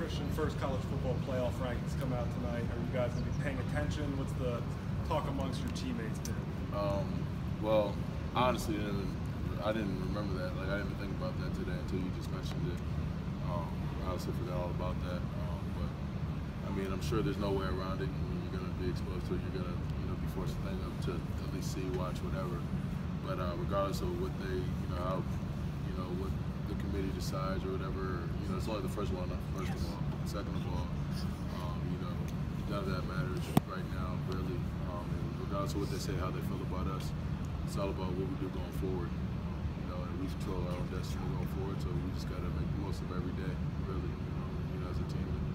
Christian, first college football playoff rankings come out tonight. Are you guys going to be paying attention? What's the talk amongst your teammates been? Well, honestly, I didn't remember that. Like, I didn't think about that today until you just mentioned it. I honestly forgot all about that. But I mean, I'm sure there's no way around it. You're going to be exposed to it. You're going to, be forced to at least see, watch, whatever. But regardless of what they, how, what the committee decides or whatever, it's only the first of all. Second of all, none of that matters right now, really. And regardless of what they say, how they feel about us, it's all about what we do going forward. And we control our own destiny going forward, so we just got to make the most of every day, really. As a team, and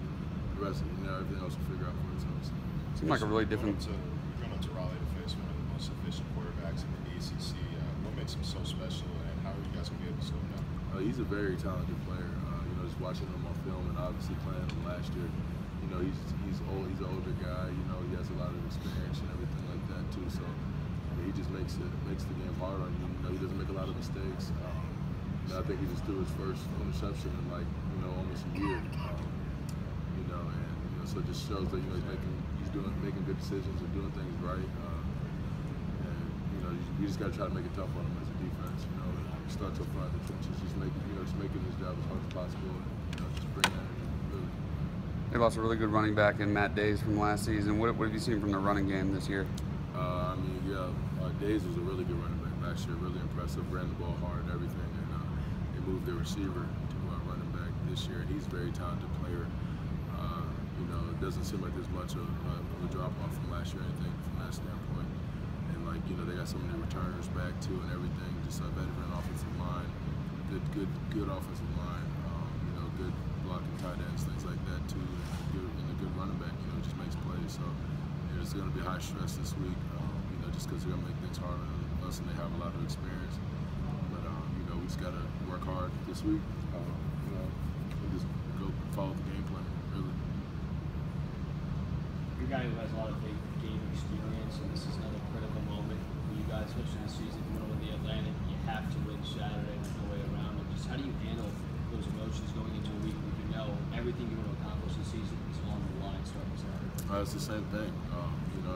the rest of everything else will figure out for itself. Seems like a really different. Going to Raleigh to face one of the most efficient quarterbacks in the ACC. What makes him so special, and how are you guys going to be able to slow him down? He's a very talented player. Just watching him on film and obviously playing him last year. He's old. He's an older guy. He has a lot of experience and everything like that too. So he just makes the game hard on you. He doesn't make a lot of mistakes. I think he just threw his first interception in almost a year. So it just shows that he's making good decisions and doing things right. You just got to try to make it tough on him as a defense. Start to front the trenches, just making his job as hard as possible. Just bring that in. Really. They lost a really good running back in Matt Days from last season. What have you seen from the running game this year? Days was a really good running back last year. Really impressive. Ran the ball hard and everything, and they moved their receiver to running back this year. And he's a very talented player. It doesn't seem like there's much of a drop off from last year or anything from that standpoint. And they got so many returners back too and everything. Just a veteran offensive line, good offensive line. Good blocking tight ends, things like that too. And a good running back. Just makes plays. So it's going to be high stress this week. Just because they're going to make things harder on us and they have a lot of experience. But we just got to work hard this week. And just go follow the game plan. Really. You're a guy who has a lot of big game experience, and this is another critical moment for you guys, especially this season. If you want to win the Atlantic, you have to win Saturday. There's no way around it. Just how do you handle those emotions going into a week where everything you want to accomplish this season is on the line starting Saturday? It's the same thing.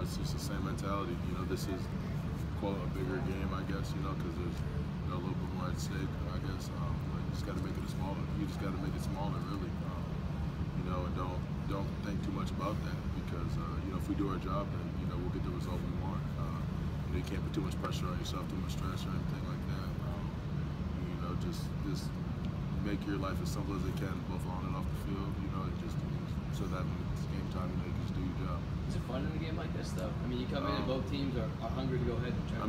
It's just the same mentality. This is quote a bigger game, I guess. Because there's a little bit more at stake, I guess. But you just got to make it smaller. You just got to make it smaller, really. And don't think too much about that because if we do our job, then we'll get the result we want. You can't put too much pressure on yourself, too much stress or anything like that. Just make your life as simple as it can, both on and off the field. So that when it's game time, you can just do your job. Is it fun in a game like this, though? I mean, you come in and both teams are hungry to go ahead and try.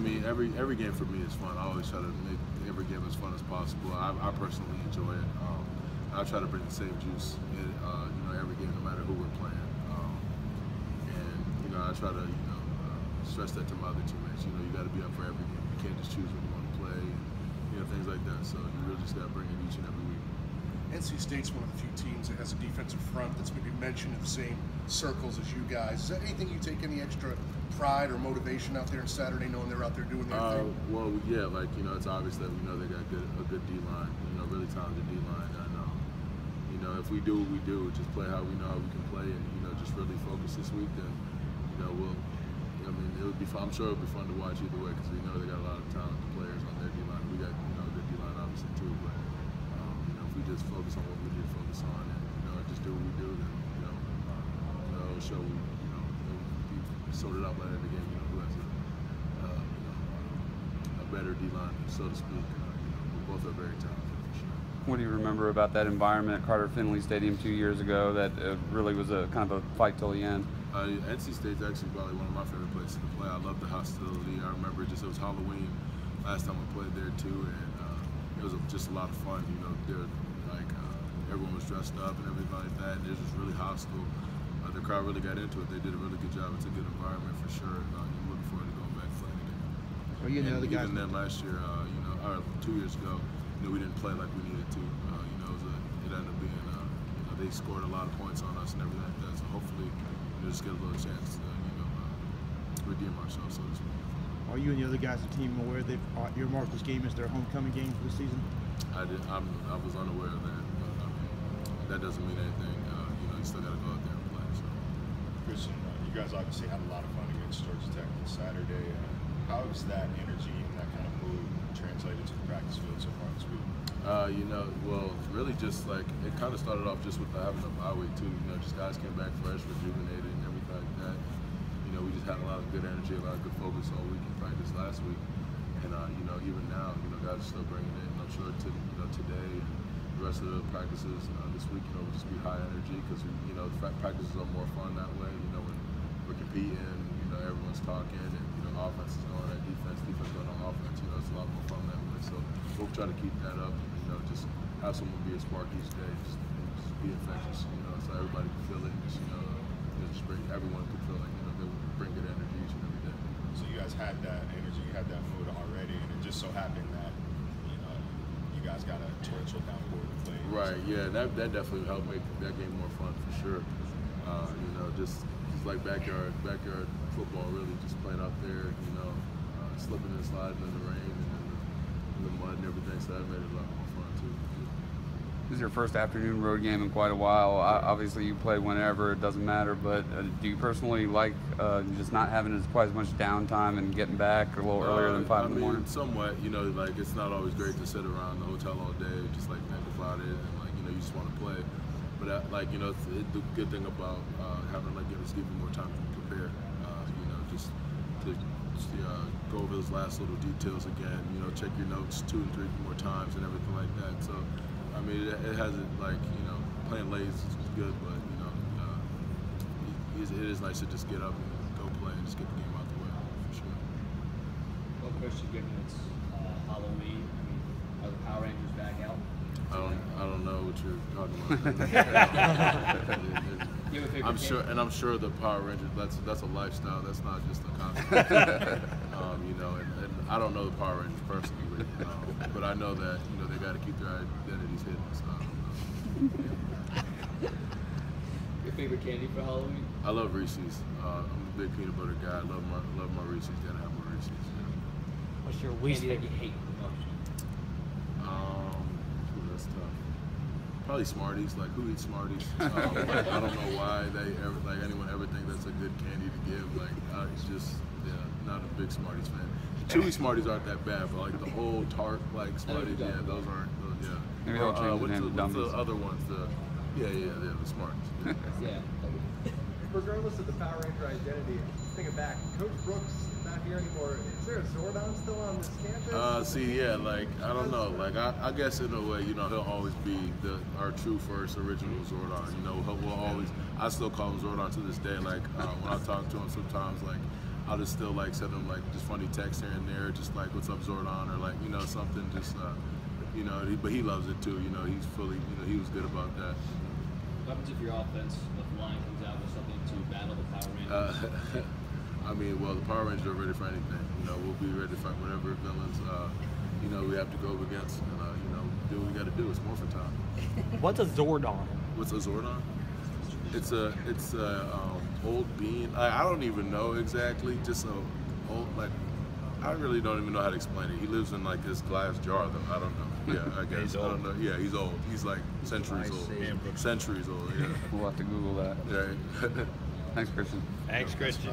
Every game for me is fun. I always try to make every game as fun as possible. I personally enjoy it. I try to bring the same juice in, every game, no matter who we're playing. And I try to stress that to my other teammates. You got to be up for every game. You can't just choose when you want to play, and things like that. So you really just got to bring it each and every week. NC State's one of the few teams that has a defensive front that's maybe mentioned in the same circles as you guys. Is that anything you take any extra pride or motivation out there on Saturday, knowing they're out there doing their thing? Well, yeah, it's obvious that we know they got a good D-line, really talented D-line. And if we do what we do, just play how we know how we can play, and just really focus this week, then it would be fun. I'm sure it would be fun to watch either way because we know they got a lot of talented players on their D-line. We got a good D-line obviously too, but if we just focus on what we need to focus on and just do what we do, then it'll show it'll be sorted out by the end of the game. Who has a better D-line, so to speak. Both are very talented. What do you remember about that environment at Carter Finley Stadium 2 years ago that really was a kind of a fight till the end? NC State's actually probably one of my favorite places to play. I love the hostility. I remember it was Halloween last time we played there too, and it was just a lot of fun. Everyone was dressed up and everything like that, and it was just really hostile. The crowd really got into it. They did a really good job. It's a good environment for sure. I'm looking forward to going back playing again. Even then last year, or 2 years ago, we didn't play like we needed to. It ended up being, they scored a lot of points on us and everything like that. So hopefully, just get a little chance to, redeem ourselves, so to speak. Are you and the other guys on the team aware they've earmarked this game as their homecoming game for the season? I was unaware of that, but that doesn't mean anything. You know, you still got to go out there and play. So. Christian, you guys obviously had a lot of fun against Georgia Tech on Saturday. How has that energy and that kind of mood translated to the practice field so far this week? You know, well, really just like, it kind of started off just with having a bye week too. You know, just guys came back fresh, rejuvenated and everything like that. You know, we just had a lot of good energy, a lot of good focus all week in practice last week. And, you know, even now, you know, guys are still bringing it. And I'm sure today and the rest of the practices this week, you know, will just be high energy because, you know, practices are more fun that way. You know, when we're competing, you know, everyone's talking and, you know, offense is going at defense going on offense. You know, it's a lot more fun that way. So we'll try to keep that up. You know, just have someone be a spark each day, just be infectious, you know, so everybody can feel it, just, you know, just bring, everyone can feel it, you know, they bring good energy each and every day. So you guys had that energy, you had that mood already, and it just so happened that, you know, you guys got a torrential downpour to play. Right, yeah, that definitely helped make that game more fun for sure. You know, just like backyard football, really, just playing out there, you know, slipping and sliding in the rain and in the mud and everything, so that made it a lot more fun too. This is your first afternoon road game in quite a while. Obviously, you play whenever, it doesn't matter, but do you personally like just not having quite as much downtime and getting back a little earlier than 5 in the morning? Somewhat, you know, like it's not always great to sit around the hotel all day, just like think about it, and like, you know, you just want to play. But like, you know, the good thing about having like give you more time to prepare, you know, just to go over those last little details again, you know, check your notes 2 and 3 more times and everything like that. So, I mean, it has it like, you know, playing late is good, but, you know, it is nice to just get up and go play and just get the game out the way, for sure. Well, Christian, given it's Halloween, I mean, are the Power Rangers back out? I don't know what you're talking about. I'm sure the Power Rangers, that's a lifestyle. That's not just a concept. You know, and I don't know the Power Rangers personally, but I know that, you know, they got to keep their identities hidden. So I don't know. Your favorite candy for Halloween? I love Reese's. I'm a big peanut butter guy. I love my Reese's. Gotta have my Reese's. Yeah. What's your Candy least that you favorite? hate the most? That's tough. Probably Smarties. Like, who eats Smarties? I don't know why anyone ever think that's a good candy to give. Like, it's just, yeah, not a big Smarties fan. Chewy Smarties aren't that bad, but like the old tart like Smarties, yeah, those aren't. Yeah. Maybe they'll change the name to what's the Dummies. other ones? The Smarties. Yeah. Yeah. Regardless of the Power Ranger identity, thinking back, Coach Brooks not here anymore. Is there a Zordon still on this campus? See, yeah, like, I don't know. Like, I guess in a way, you know, he'll always be our true first original Zordon. You know, we'll always, I still call him Zordon to this day. Like, when I talk to him sometimes, like, I'll just still, like, send him, like, just funny texts here and there, just like, what's up, Zordon? Or, like, you know, something just, you know, but he loves it, too. You know, he's fully, you know, he was good about that. What happens if your offensive line comes out with something to battle the Power Rangers? I mean, well, the Power Rangers are ready for anything. You know, we'll be ready to fight whatever villains, you know, we have to go up against, and, you know, do what we got to do. It's Morphin time. What's a Zordon? What's a Zordon? It's a old being. I don't even know exactly. Just a old, like, I really don't even know how to explain it. He lives in like this glass jar, though. I don't know. Yeah, I guess. I don't know. Yeah, he's old. He's like centuries old. Centuries old. Yeah. We'll have to Google that. Yeah. Thanks, Christian. Thanks, Christian.